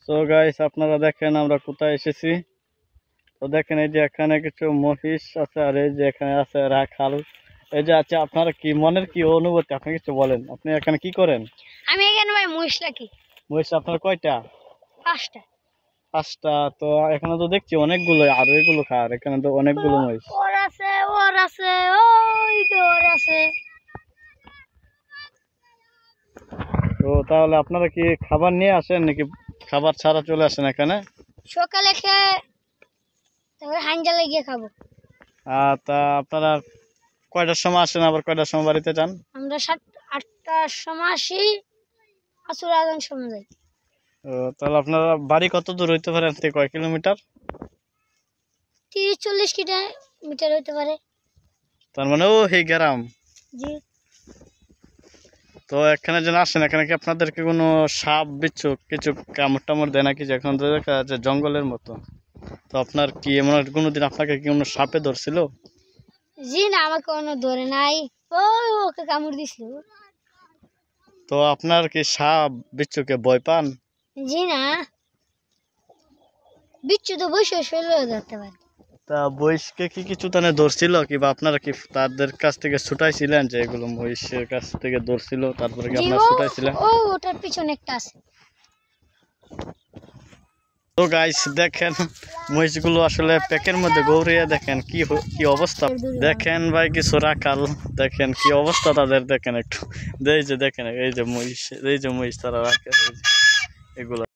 So guys, আপনারা দেখেন আমরা কোথায় এসেছি। তো দেখেন এই যে এখানে কিছু মহিষ আছে, আর এই যে এখানে আছে রাখাল। এই যে আছে, আপনারা কি মনের কি অনুভূতি, আপনি কিছু বলেন। আপনি এখানে কি করেন? আমি এখানে ভাই মহিষ রাখি। মহিষ আপনার কয়টা? 5টা। 5টা। তো এখানে তো দেখছি অনেকগুলো, আর এগুলো খার এখানে তো অনেকগুলো মহিষ। ওর আছে ওই তো ওর আছে। তো তাহলে আপনারা কি খাবার নিয়ে আসেন নাকি খাবার ছাড়া চলে আসেন এখানে? সকালে খেয়ে তারপরে হাঞ্জালে গিয়ে খাবো। তা আপনারা কয়টার সময় আসেন, আবার কয়টার সময় বাড়িতে যান? আমরা 7-8টার সময় আসি, আসর আজান সময় যাই। তাহলে আপনারা বাড়ি কত দূর হইতে পারে, থেকে কয় কিলোমিটার? 30-40 কিলোমিটার হইতে পারে। তার মানে ও হে গ্রাম। জি। তো এখানে যেন আসেন, এখানে কি আপনাদেরকে কোনো সাপ বিচ্ছু কিছু কামড় টামড় দেয় নাকি? যে এখন তো দেখা যাচ্ছে জঙ্গলের মতো। তো আপনার কি এমন কোনোদিন আপনাকে কি কোনো সাপে ধরছিল? জি না, আমাকে কোনো ধরে নাই। ওকে কামড় দিছিল। তো আপনার কি সাপ বিচ্ছুকে ভয় পান? জি না, বিচ্ছু তো বসে শরীরে ধরতে পারে। তা মহিষকে কি কিছু তানে ধরছিল কি, বা আপনারা কি তাদের কাছ থেকে ছুটাইছিলেন? যে এগুলো মহিষের কাছ থেকে ধরছিল, তারপরে কি জি, আপনারা ছুটাইছিলেন? ওটার পিছনে একটা আছে। তো গাইস দেখেন, মহিষগুলো আসলে প্যাকের মধ্যে গৌরিয়া, দেখেন কি কি অবস্থা। দেখেন ভাই কিছু রাখাল, দেখেন কি অবস্থা তাদের, দেখেন একটু। এই যে দেখেন, এই যে মহিষ তারা রাখে, এগুলো।